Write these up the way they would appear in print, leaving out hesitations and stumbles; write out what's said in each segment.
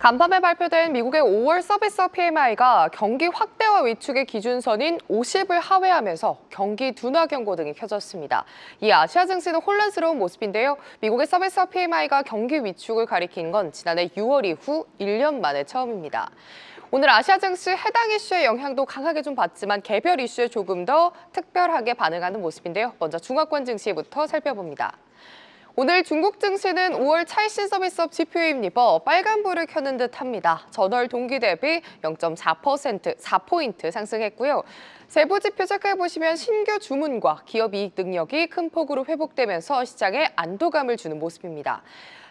간밤에 발표된 미국의 5월 서비스 PMI가 경기 확대와 위축의 기준선인 50을 하회하면서 경기 둔화 경고 등이 켜졌습니다. 이 아시아 증시는 혼란스러운 모습인데요. 미국의 서비스 PMI가 경기 위축을 가리킨 건 지난해 6월 이후 1년 만에 처음입니다. 오늘 아시아 증시 해당 이슈의 영향도 강하게 좀 받지만 개별 이슈에 조금 더 특별하게 반응하는 모습인데요. 먼저 중화권 증시부터 살펴봅니다. 오늘 중국 증시는 5월 차익 서비스업 지표에 힘입어 빨간불을 켜는 듯합니다. 전월 동기 대비 0.4%, 4포인트 상승했고요. 세부 지표 체크해보시면 신규 주문과 기업 이익 능력이 큰 폭으로 회복되면서 시장에 안도감을 주는 모습입니다.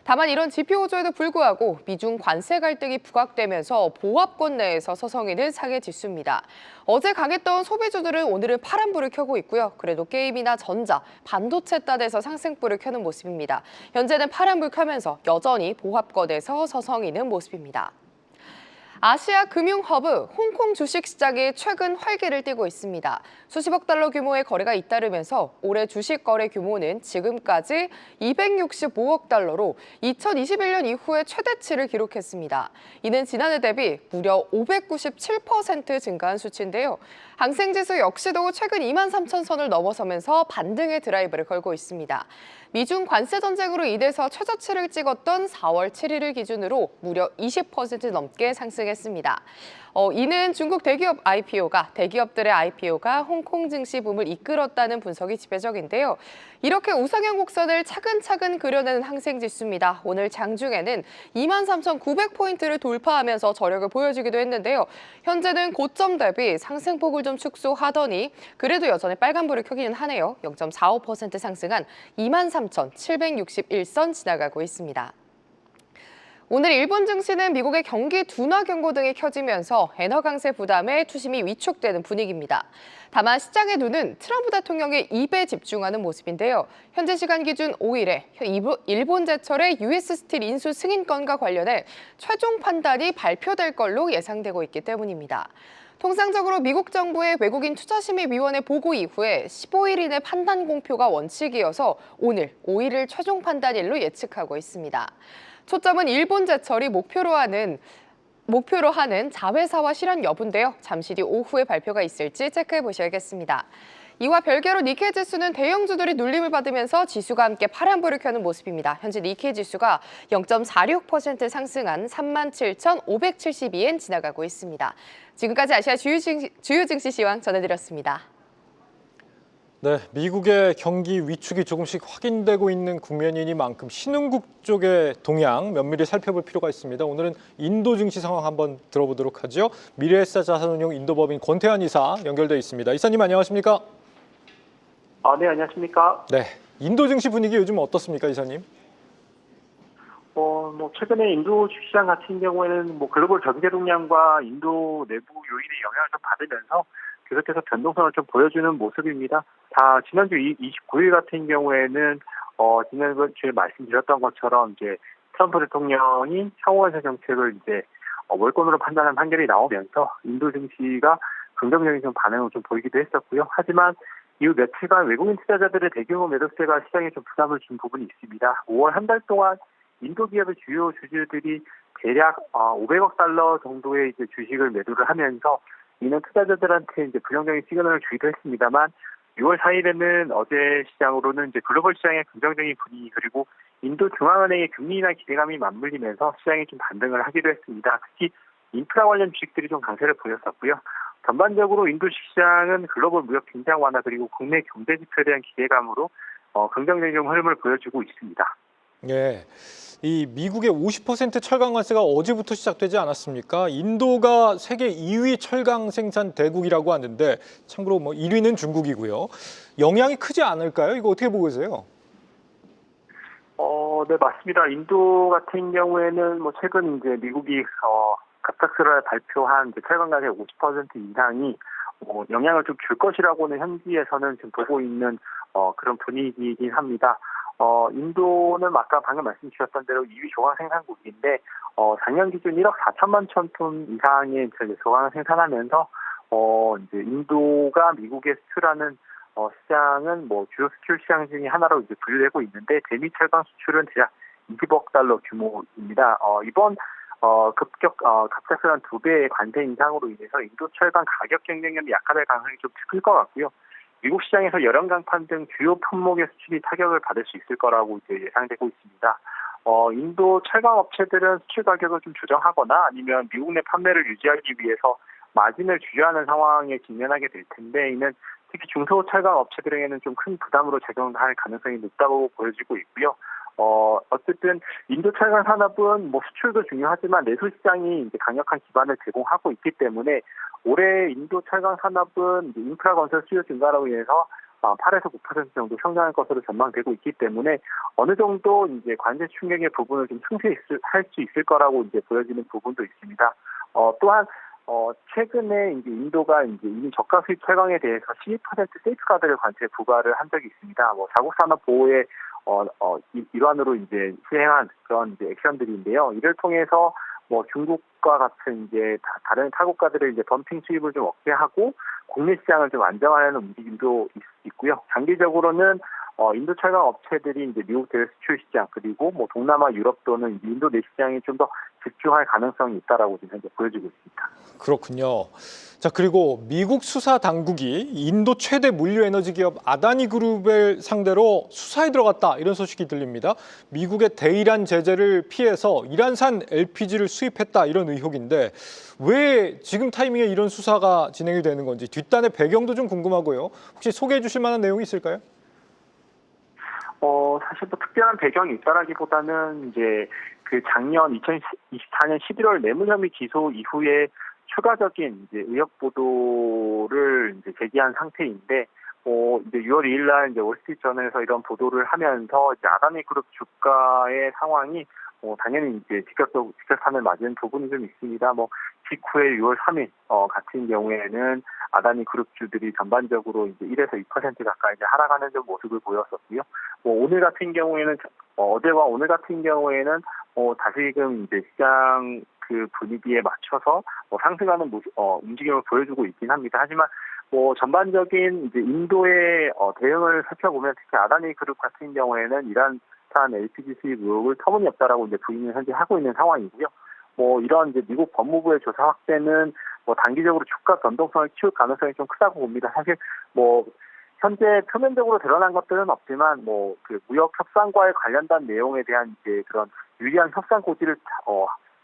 다만 이런 지표 호조에도 불구하고 미중 관세 갈등이 부각되면서 보합권 내에서 서성이는 상해 지수입니다. 어제 강했던 소비주들은 오늘은 파란불을 켜고 있고요. 그래도 게임이나 전자, 반도체 단에서 상승불을 켜는 모습입니다. 현재는 파란불 켜면서 여전히 보합권에서 서성이는 모습입니다. 아시아 금융 허브 홍콩 주식시장이 최근 활기를 띠고 있습니다. 수십억 달러 규모의 거래가 잇따르면서 올해 주식 거래 규모는 지금까지 265억 달러로 2021년 이후에 최대치를 기록했습니다. 이는 지난해 대비 무려 597% 증가한 수치인데요. 항생지수 역시도 최근 23,000선을 넘어서면서 반등의 드라이브를 걸고 있습니다. 미중 관세 전쟁으로 인해서 최저치를 찍었던 4월 7일을 기준으로 무려 20% 넘게 상승했습니다. 이는 중국 대기업들의 IPO가 홍콩 증시 붐을 이끌었다는 분석이 지배적인데요. 이렇게 우상향 곡선을 차근차근 그려내는 항생지수입니다. 오늘 장중에는 23,900포인트를 돌파하면서 저력을 보여주기도 했는데요. 현재는 고점 대비 상승폭을 좀 축소하더니 그래도 여전히 빨간불을 켜기는 하네요. 0.45% 상승한 23,761선 지나가고 있습니다. 오늘 일본 증시는 미국의 경기 둔화 경고 등이 켜지면서 엔화 강세 부담에 투심이 위축되는 분위기입니다. 다만 시장의 눈은 트럼프 대통령의 입에 집중하는 모습인데요. 현재 시간 기준 5일에 일본 제철의 US 스틸 인수 승인건과 관련해 최종 판단이 발표될 걸로 예상되고 있기 때문입니다. 통상적으로 미국 정부의 외국인 투자심의위원회 보고 이후에 15일 이내 판단 공표가 원칙이어서 오늘 5일을 최종 판단일로 예측하고 있습니다. 초점은 일본 제철이 목표로 하는 자회사와 실현 여부인데요. 잠시 뒤 오후에 발표가 있을지 체크해 보셔야겠습니다. 이와 별개로 니케이 지수는 대형주들이 눌림을 받으면서 지수가 함께 파란불을 켜는 모습입니다. 현재 니케이 지수가 0.46% 상승한 37,572엔 지나가고 있습니다. 지금까지 아시아 주요 증시 시황 전해드렸습니다. 네, 미국의 경기 위축이 조금씩 확인되고 있는 국면이니만큼 신흥국 쪽의 동향 면밀히 살펴볼 필요가 있습니다. 오늘은 인도 증시 상황 한번 들어보도록 하죠. 미래에셋 자산운용 인도법인 권태환 이사 연결돼 있습니다. 이사님 안녕하십니까? 네, 안녕하십니까? 네, 인도 증시 분위기 요즘 어떻습니까, 이사님? 최근에 인도 주시장 같은 경우에는 글로벌 경제 동향과 인도 내부 요인의 영향을 좀 받으면서 계속해서 변동성을 좀 보여주는 모습입니다. 지난주 29일 같은 경우에는, 지난주에 말씀드렸던 것처럼 이제 트럼프 대통령이 향후관세 정책을 이제 월권으로 판단한 판결이 나오면서 인도 증시가 긍정적인 좀 반응을 좀 보이기도 했었고요. 하지만 이후 며칠간 외국인 투자자들의 대규모 매도세가 시장에 좀 부담을 준 부분이 있습니다. 5월 한 달 동안 인도 기업의 주요 주주들이 대략 500억 달러 정도의 이제 주식을 매도를 하면서 이는 투자자들한테 이제 부정적인 시그널을 주기도 했습니다만 6월 4일에는 어제 시장으로는 이제 글로벌 시장의 긍정적인 분위기 그리고 인도 중앙은행의 금리 인하 기대감이 맞물리면서 시장이 좀 반등을 하기도 했습니다. 특히 인프라 관련 주식들이 좀 강세를 보였었고요. 전반적으로 인도 시장은 글로벌 무역 긴장 완화 그리고 국내 경제 지표에 대한 기대감으로 긍정적인 흐름을 보여주고 있습니다. 예, 이 미국의 50% 철강 관세가 어제부터 시작되지 않았습니까? 인도가 세계 2위 철강 생산 대국이라고 하는데 참고로 1위는 중국이고요. 영향이 크지 않을까요? 이거 어떻게 보고 계세요? 네, 맞습니다. 인도 같은 경우에는 최근 이제 미국이 갑작스레 발표한 이제 철강 가격 50% 이상이 영향을 좀 줄 것이라고는 현지에서는 지금 보고 있는 그런 분위기이긴 합니다. 인도는 아까 방금 말씀 주셨던 대로 2위 조강 생산국인데 작년 기준 1억 4천만 톤 이상의 조강을 생산하면서 이제 인도가 미국에 수출하는 시장은 주요 수출 시장 중에 하나로 이제 분류되고 있는데 대미 철강 수출은 대략 20억 달러 규모입니다. 이번 갑작스런 2배의 관세 인상으로 인해서 인도 철강 가격 경쟁력이 약화될 가능성이 좀 클 것 같고요. 미국 시장에서 열연 강판 등 주요 품목의 수출이 타격을 받을 수 있을 거라고 이제 예상되고 있습니다. 인도 철강 업체들은 수출 가격을 좀 조정하거나 아니면 미국 내 판매를 유지하기 위해서 마진을 주저하는 상황에 직면하게 될 텐데, 이는 특히 중소 철강 업체들에게는 좀 큰 부담으로 작용할 가능성이 높다고 보여지고 있고요. 어쨌든 인도 철강 산업은 뭐 수출도 중요하지만 내수 시장이 이제 강력한 기반을 제공하고 있기 때문에 올해 인도 철강 산업은 이제 인프라 건설 수요 증가로 인해서 8에서 9% 정도 성장할 것으로 전망되고 있기 때문에 어느 정도 이제 관세 충격의 부분을 좀 승소할 수 있을 거라고 이제 보여지는 부분도 있습니다. 또한 최근에 이제 인도가 이제 이미 저가 수입 철강에 대해서 12% 세이프가드를 관세 부과를 한 적이 있습니다. 뭐 자국 산업 보호의 일환으로 이제 시행한 그런 이제 액션들인데요. 이를 통해서 뭐 중국과 같은 이제 다른 타국가들의 이제 덤핑 수입을 좀 억제하고 국내 시장을 좀 안정화하는 움직임도 있고요. 장기적으로는 인도 철강 업체들이 이제 미국 대외 수출 시장 그리고 뭐 동남아 유럽 또는 인도 내 시장에 좀 더 집중할 가능성이 있다라고 지금 현재 보여지고 있습니다. 그렇군요. 자, 그리고 미국 수사 당국이 인도 최대 물류 에너지 기업 아다니 그룹을 상대로 수사에 들어갔다, 이런 소식이 들립니다. 미국의 대이란 제재를 피해서 이란산 LPG를 수입했다, 이런 의혹인데 왜 지금 타이밍에 이런 수사가 진행이 되는 건지 뒷단의 배경도 좀 궁금하고요. 혹시 소개해 주실 만한 내용이 있을까요? 사실 뭐 특별한 배경이 있다라기보다는 이제 그 작년 2024년 11월 뇌물 혐의 기소 이후에 추가적인 이제 의혹 보도를 이제 제기한 상태인데, 이제 6월 2일 날 이제 월스트리트저널에서 이런 보도를 하면서 이제 아다니 그룹 주가의 상황이 당연히 이제 직격탄을 맞은 부분이 좀 있습니다. 직후에 6월 3일 같은 경우에는 아다니 그룹주들이 전반적으로 이제 1에서 2% 가까이 이제 하락하는 좀 모습을 보였었고요. 오늘 같은 경우에는 어제와 오늘 같은 경우에는 다시금 이제 시장 그 분위기에 맞춰서 상승하는 모습, 움직임을 보여주고 있긴 합니다. 하지만 전반적인 이제 인도의 대응을 살펴보면 특히 아다니 그룹 같은 경우에는 이란산 LPG 수입 의혹을 터무니없다라고 이제 부인을 현재 하고 있는 상황이고요. 이런 이제 미국 법무부의 조사 확대는 단기적으로 주가 변동성을 키울 가능성이 좀 크다고 봅니다. 사실 현재 표면적으로 드러난 것들은 없지만 그 무역 협상과의 관련된 내용에 대한 이제 그런 유리한 협상 고지를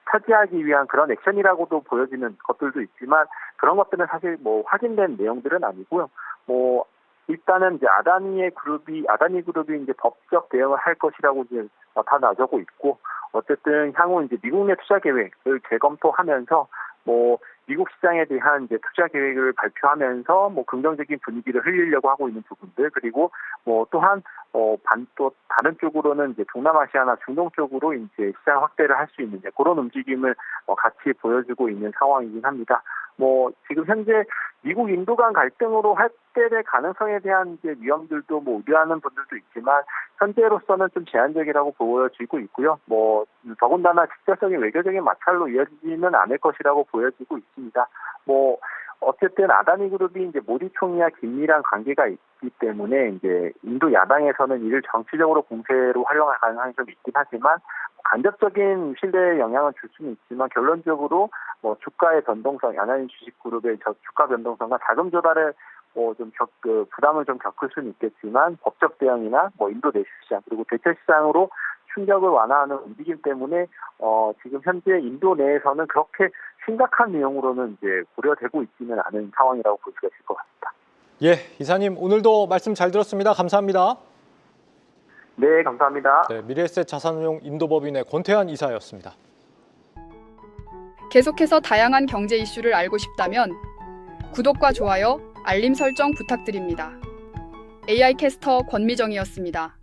차지하기 위한 그런 액션이라고도 보여지는 것들도 있지만, 그런 것들은 사실 확인된 내용들은 아니고요. 일단은 이제 아다니 그룹이 이제 법적 대응을 할 것이라고 이제 다 나서고 있고, 어쨌든 향후 이제 미국 내 투자 계획을 재검토하면서 미국 시장에 대한 이제 투자 계획을 발표하면서 긍정적인 분위기를 흘리려고 하고 있는 부분들, 그리고 또한 또 다른 쪽으로는 이제 동남아시아나 중동 쪽으로 이제 시장 확대를 할 수 있는 그런 움직임을 같이 보여주고 있는 상황이긴 합니다. 지금 현재 미국 인도 간 갈등으로 확대될 가능성에 대한 이제 위험들도 우려하는 분들도 있지만, 현재로서는 좀 제한적이라고 보여지고 있고요. 더군다나 직접적인 외교적인 마찰로 이어지지는 않을 것이라고 보여지고 있습니다. 어쨌든 아다니 그룹이 이제 모디 총리와 긴밀한 관계가 있기 때문에 이제 인도 야당에서는 이를 정치적으로 공세로 활용할 가능성이 좀 있긴 하지만, 간접적인 신뢰에 영향을 줄 수는 있지만 결론적으로 주가의 변동성, 아다니 주식그룹의 주가 변동성과 자금 조달을 부담을 좀 겪을 수는 있겠지만, 법적 대응이나 인도 내수 시장 그리고 대체 시장으로 충격을 완화하는 움직임 때문에 지금 현재 인도 내에서는 그렇게 심각한 내용으로는 이제 고려되고 있지는 않은 상황이라고 볼 수가 있을 것 같습니다. 예, 이사님 오늘도 말씀 잘 들었습니다. 감사합니다. 네, 감사합니다. 네, 미래에셋 자산운용 인도법인의 권태환 이사였습니다. 계속해서 다양한 경제 이슈를 알고 싶다면 구독과 좋아요, 알림 설정 부탁드립니다. AI 캐스터 권미정이었습니다.